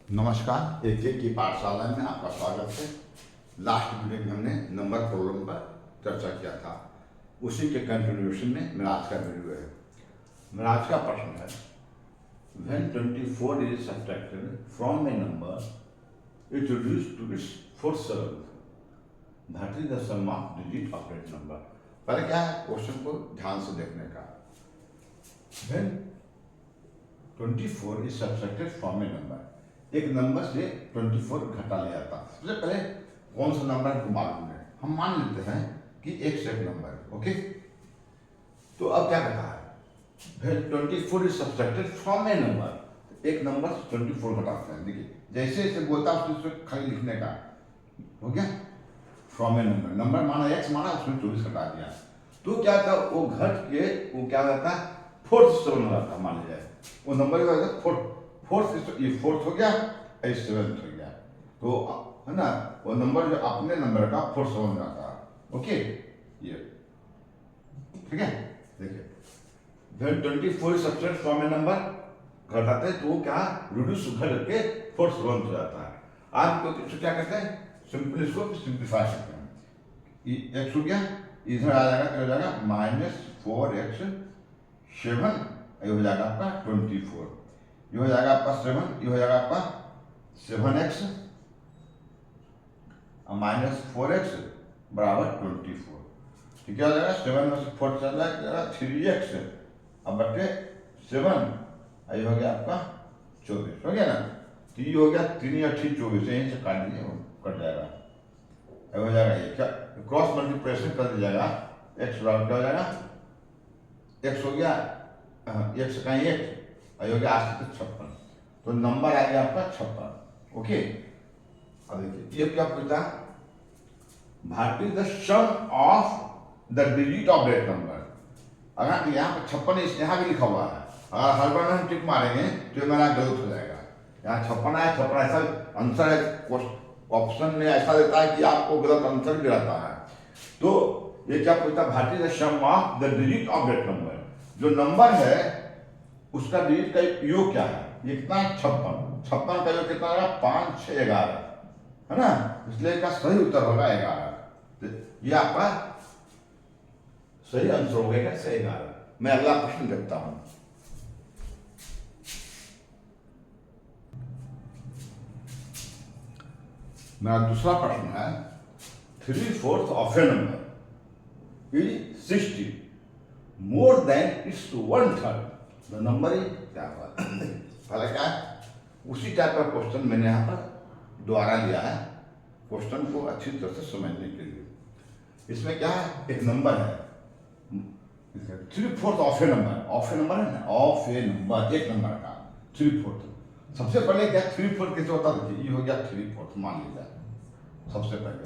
नमस्कार, एक की पाठशाला में आपका स्वागत है। लास्ट वीडियो में हमने नंबर प्रॉब्लम पर चर्चा किया था, उसी के कंटिन्यूएशन में मेरा आज का वीडियो है। मेरा आज का प्रश्न है, when 24 is subtracted from a number it reduced to its fourth seventh, that is the sum of digit of that number। पहले क्या है, क्वेश्चन को ध्यान से देखने का। when 24 is subtracted from a number, एक नंबर से 24 घटा लिया जाता। सबसे पहले कौन सा नंबर हमको मालूम है, हम मान लेते हैं कि एक से एक नंबर है। ओके, तो अब क्या कहता है, 24 is subtracted from A number, एक नंबर से 24 घटाते हैं। देखिए जैसे जैसे बोलता है उसको खाली लिखने का हो गया, फ्रॉम ए नंबर, नंबर माना x माना, उसमें 24 घटा दिया, तो क्या था वो घट के वो क्या होता है, फोर्थ सेवन हो जाता। मान लीजिए वो नंबर क्या होता है, फोर्थ, ये फोर्थ हो गया, ये सेवेंथ हो गया, तो है ना वो नंबर जो अपने नंबर का फोर्थ सेवन जाता है। ओके, ये ठीक है। देखिए 24 सब्ट्रैक्ट फ्रॉम ए नंबर घटाते हैं तो क्या रिड्यूस घट के फोर्थ सेवन हो जाता है। आप तो क्या करते हैं, सिंपल इसको सिंप्लीफाई करते हैं। एक्स हो गया, इधर आ जाएगा, क्या हो जाएगा, -4x 7, ये हो जाएगा आपका 24, ये हो जाएगा आपका 7, ये हो जाएगा आपका 7x -4x बराबर 24। तो क्या हो जाएगा, 7 में से 4 चल जाएगा 3x, अब बटे 7, ये हो गया आपका 24, हो गया ना। तो ये हो गया 3 या 24, यहीं से काट दीजिए, कट जाएगा, ये हो जाएगा, ये क्या क्रॉस मल्टीप्लिकेशन कर दीजिएगा, x बराबर क्या हो जाएगा, x हो गया, x का 1, ये हो गया 8 से 56, तो नंबर आ गया आपका 56। ओके, अब देखिए ये क्या पूछता, what is the sum of the digit of that number. अगर यहाँ पे 56 यहाँ भी लिखा हुआ है, अगर हर बार हम टिक मारेंगे तो मेरा गलत हो जाएगा। यहाँ 56 है, 56 ऐसा आंसर है, ऑप्शन में ऐसा देता है कि आपको गलत आंसर भी रहता है। तो ये क्या पूछता है, what is the sum of the digit of that number, जो नंबर है उसका डिजिट का योग क्या है। ये कितना, 56 का योग कितना होगा, 5 6 11, है ना, इसलिए इसका सही उत्तर होगा 11। तो ये आपका सही आंसर हो गया 11। मैं अगला प्रश्न देखता हूं। मेरा दूसरा प्रश्न है, 3/4 of A number is 60 more than it's 1/3, the number is क्या हुआ। पहले क्या है, उसी टाइप का क्वेश्चन मैंने यहाँ पर दोबारा लिया है, क्वेश्चन को अच्छी तरह से समझने के लिए। इसमें क्या है, एक नंबर है 3/4 of A number, of A number है ना, ऑफ ए नंबर, एक नंबर का 3/4। सबसे पहले क्या 3/4 कैसे होता है, ये हो गया 3/4 मान लिया सबसे पहले।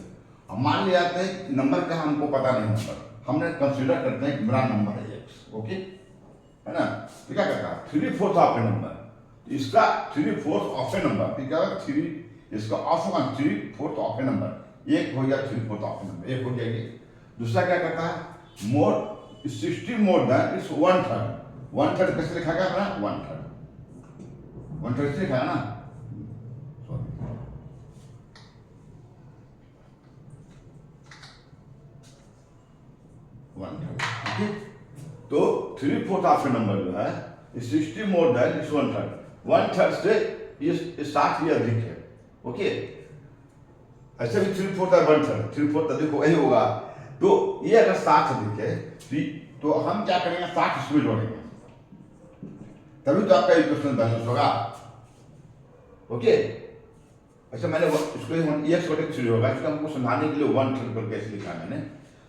अब मान लिया जाते हैं नंबर का हमको पता नहीं, नंबर हमने कंसीडर करते हैं कि मेरा नंबर है x। ओके, है ना, तो क्या करता है 3/4 ऑफ ए नंबर, इसका 3/4 ऑफ ए नंबर क्या है, 3 इसका ऑफ होगा 3/4 ऑफ ए नंबर, एक हो गया 3/4 ऑफ ए नंबर, एक हो गया ये। दूसरा क्या करता है, मोर 60 मोर देन इट्स 1/3, 1/3 कैसे लिखा गया अपना, 1/3 लिखा है ना, सॉरी 1/3। तो 3/4 ऑफ ए नंबर जो है 60 मोर देन इट्स 1/3, 1/3 से ये 60 ये अधिक है। ओके, ऐसे भी 3/4 और 1/3, 3/4 अधिक हो, यही होगा। तो ये अगर 60 अधिक है तो हम क्या करेंगे, 60 इसमें जोड़ेंगे, तभी तो आपका इक्वेशन बैलेंस होगा। ओके, अच्छा मैंने इसको x बटे 3 होगा, इसको हमको समझाने के लिए 1/3 पर कैसे लिखा मैंने,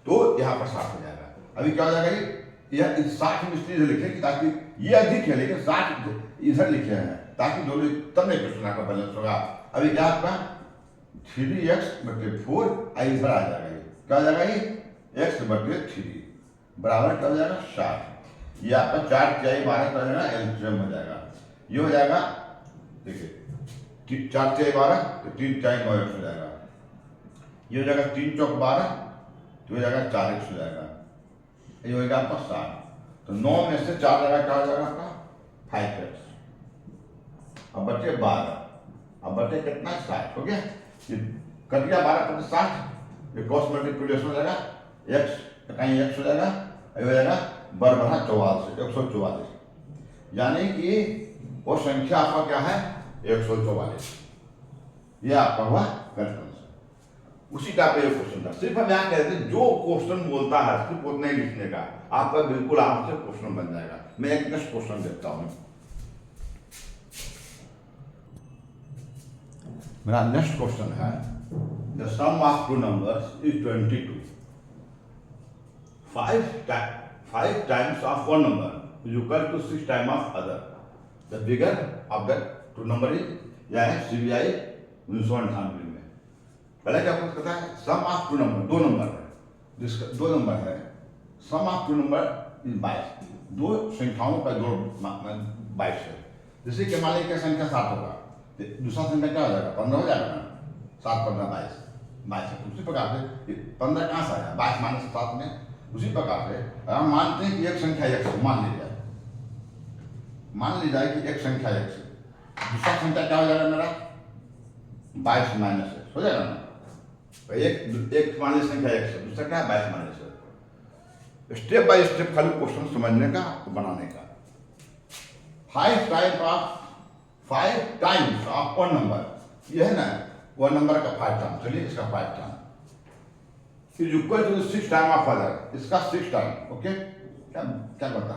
तो यहाँ पर 60 हो जाएगा। अभी क्या हो जाएगा, ये 60 में इसलिए लिखे कि ताकि ये अधिक है लेकिन 60 इधर लिखे हैं, ताकि दोनों तब नहीं क्वेश्चन आपका बैलेंस होगा। अभी क्या आपका 3x बटे 4 इधर आ जाएगा, ये क्या हो जाएगा, ये x बटे 3 बराबर क्या हो जाएगा 60। ये आपका 4 4 12 का जाएगा, एलसीएम हो जाएगा, ये हो जाएगा, देखिए 4 4 12 तो 3 4 9 हो जाएगा, ये हो जाएगा 3 चौक 12 तो हो जाएगा 4x हो जाएगा, ये होगा आपका 60। तो 9 में से 4 जाएगा, क्या हो जाएगा आपका 5x, अब बचे 12, अब बटे कितना 60 हो गया, ये कट गया 12 × 60, ये क्रॉस मल्टीप्लिकेशन हो जाएगा, एक्स कहीं एक्स हो जाएगा, ये हो जाएगा बर बढ़ा 44 144, यानी कि वो संख्या आपका क्या है 144, ये आपका हुआ करेक्ट आंसर। उसी टाइप का क्वेश्चन था, सिर्फ हम यहाँ कहते हैं जो क्वेश्चन बोलता है सिर्फ उतना ही लिखने का, आपका बिल्कुल आपसे क्वेश्चन बन जाएगा। मैं एक नेक्स्ट क्वेश्चन देखता हूँ। मेरा नेक्स्ट क्वेश्चन है the sum of two numbers is 22। 5 times of one number is equal to 6 times of other. The figure of the two number is, यह है CBI 1998 में। पहले क्या आपको पता है, सम ऑफ टू नंबर, दो नंबर है, जिसका दो नंबर है, सम ऑफ टू नंबर इज 22, दो संख्याओं का जोड़ 22 है। जैसे कि मान लीजिए संख्या 7 होगा, दूसरा संख्या क्या हो जाएगा 15 हो जाएगा ना, 7 15 22 है। उसी प्रकार से 15 कहाँ से आया, 22 माइनस 7 में। उसी प्रकार से हम मानते हैं कि एक संख्या x है, मान ली जाए कि एक संख्या x है, दूसरा संख्या क्या हो जाएगा मेरा 22 माइनस x हो जाएगा ना। तो एक मान ली संख्या x है, दूसरा क्या है 22 minus x। Step by step खाली क्वेश्चन समझने का, बनाने का। 5 टाइम्स ऑफ वन नंबर, ये है ना वन नंबर का 5 टाइम, चलिए इसका 5 time is equal to 6 time of other, इसका 6 टाइम। ओके, क्या क्या कहता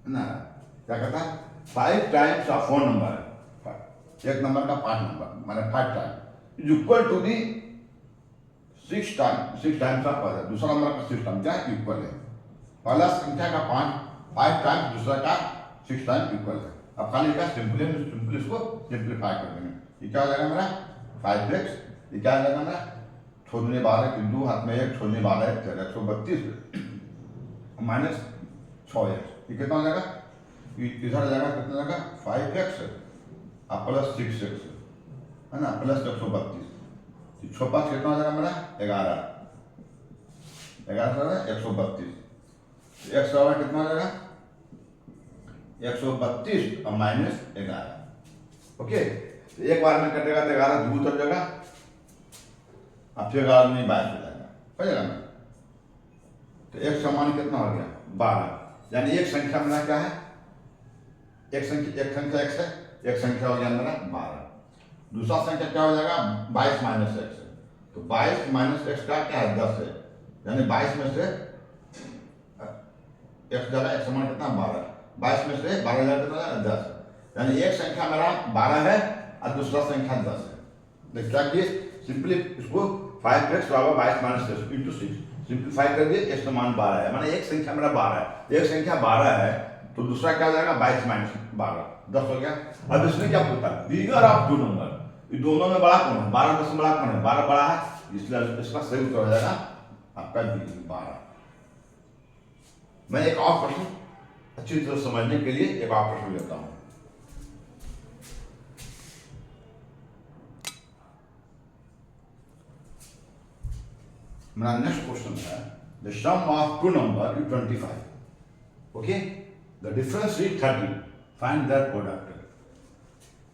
है ना, क्या कहता है 5 टाइम्स ऑफ वन नंबर, एक नंबर का 5 नंबर माने 5 time is equal to the 6 times of other, दूसरा नंबर का 6 टाइम क्या इक्वल है, पहला संख्या का 5 टाइम्स, दूसरा का 6 टाइम इक्वल है। अब खाली का सिंपल इसको सिंप्लीफाई कर देंगे, ये क्या हो जाएगा मेरा 5x, ये क्या हो जाएगा मेरा छोड़ने 12 कि 2 हाथ में 1, छोड़ने 12 132 माइनस 6x, ये कितना हो जाएगा, इधर जाएगा कितना जाएगा 5x और प्लस 6x है ना, प्लस 132, 6 5 कितना हो जाएगा मेरा 11 132, x का कितना हो जाएगा 132 और माइनस 11। ओके, तो एक बार में कटेगा तो 11 दूर उतर जाएगा, अब फिर 11 में 22 हो जाएगा ना। तो एक समान कितना हो गया 12, यानी एक संख्या मेरा क्या है, एक संख्या x है, एक संख्या हो गया मेरा 12, दूसरा संख्या क्या हो जाएगा 22 माइनस x है, तो 22 माइनस x का क्या है 10 है, यानी 22 में से x जाएगा, एक समान कितना 12, 22 में से 12 जाएगा कितना 10, यानी एक संख्या मेरा 12 है और दूसरा संख्या 10 है। तो क्या किए सिंपली इसको 5x बराबर 22 माइनस 10 इंटू 6 सिंप्लीफाई कर दिए, x का मान 12 है, माने एक संख्या मेरा 12 है, एक संख्या 12 है तो दूसरा क्या हो जाएगा 22 माइनस 12 10 हो गया। अब इसमें क्या पूछता है बिगर ऑफ टू नंबर, ये दोनों में बड़ा कौन है, 12 10 बड़ा कौन है 12 बड़ा है, इसलिए इसका सही उत्तर हो जाएगा आपका 12। मैं एक और प्रश्न अच्छी तरह समझने के लिए एक और प्रश्न लेता हूं। मेरा नेक्स्ट क्वेश्चन है the sum of two number is 25, okay, the difference is 30, find that product.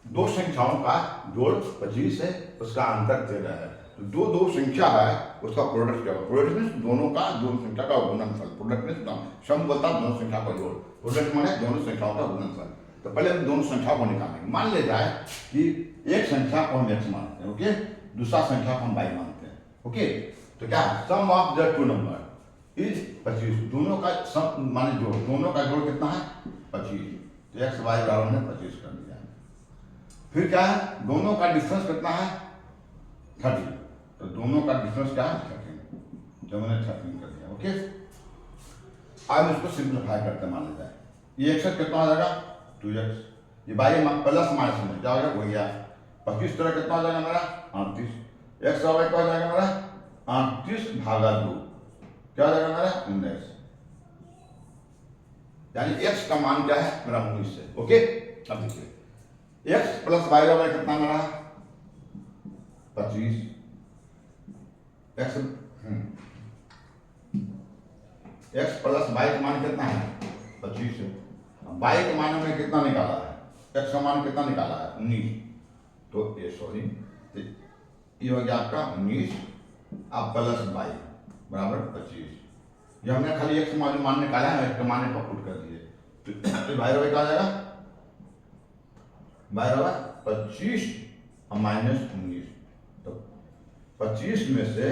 दो संख्याओं का जोड़ 25 है, उसका अंतर 13 है, तो दो संख्या है उसका प्रोडक्ट क्या होगा, प्रोडक्ट मीन दोनों का दोनों संख्या का गुणनफल, प्रोडक्ट मीन सम बोलता है दोनों संख्या का जोड़, प्रोडक्ट माने दोनों संख्याओं का गुणनफल। तो पहले हम दोनों संख्याओं को निकालेंगे, मान ले जाए कि एक संख्या को हम x मानते हैं, ओके, दूसरा संख्या को हम y मानते हैं, ओके, तो क्या sum of the two number is 25, दोनों का सम माने जोड़, दोनों का जोड़ कितना है 25, तो x y बराबर में 25 कर दिया। फिर क्या है दोनों का डिफरेंस कितना है 30, तो दोनों का डिफरेंस क्या है 13, जो मैंने 13 कर दिया, ओके। अब इसको सिंप्लीफाई करते मान लीजिए ये x कितना हो जाएगा 2x, ये बाई प्लस माइनस में क्या हो जाएगा हो गया 25 तरह कितना हो जाएगा मेरा 38, x और y क्या हो जाएगा मेरा 38 भागा 2 क्या हो जाएगा मेरा 19, यानी x का मान क्या है मेरा 19 है, ओके। अब देखिए x प्लस y का कितना मेरा 25, x प्लस y का मान कितना है 25 है, y के मान में कितना निकाला है x का मान कितना निकाला है 19, तो ये सॉरी ये हो गया आपका 19 अब प्लस 22 बराबर 25। ये हमने खाली x का मान निकाला है, x का मान पर पुट कर दिए, तो बाहर क्या आ जाएगा, बाहर होगा 25 और माइनस 19, तो 25 में से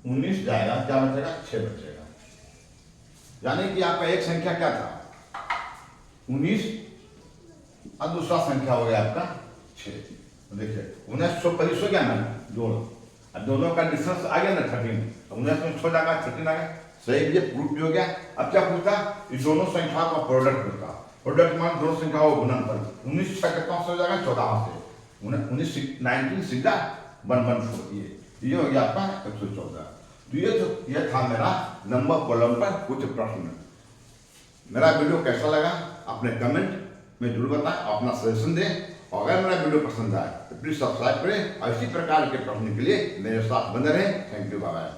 19 जाएगा, क्या बचेगा 6 बचेगा। यानी कि आपका एक संख्या क्या था 19 और दूसरा संख्या हो गया आपका 6। तो देखिए 19 हो गया ना जोड़ो, अब दोनों का डिस्टेंस आ गया ना 13, तो 19 में 6 जाएगा 13 आ गया, सही ये प्रूफ भी हो गया। अब क्या पूछता, इस दोनों संख्याओं का प्रोडक्ट पूछता, प्रोडक्ट मान दोनों संख्याओं को गुणनफल 19 का कितना हो जाएगा 14 से 19 19 सीधा 114, ये हो गया आपका 114। तो ये था मेरा नंबर कॉलम पर कुछ प्रश्न। मेरा वीडियो कैसा लगा अपने कमेंट में जरूर बताएं, अपना सजेशन दें, और अगर मेरा वीडियो पसंद आए तो प्लीज सब्सक्राइब करें और इसी प्रकार के प्रश्न के लिए मेरे साथ बने रहें। Thank you, bye bye.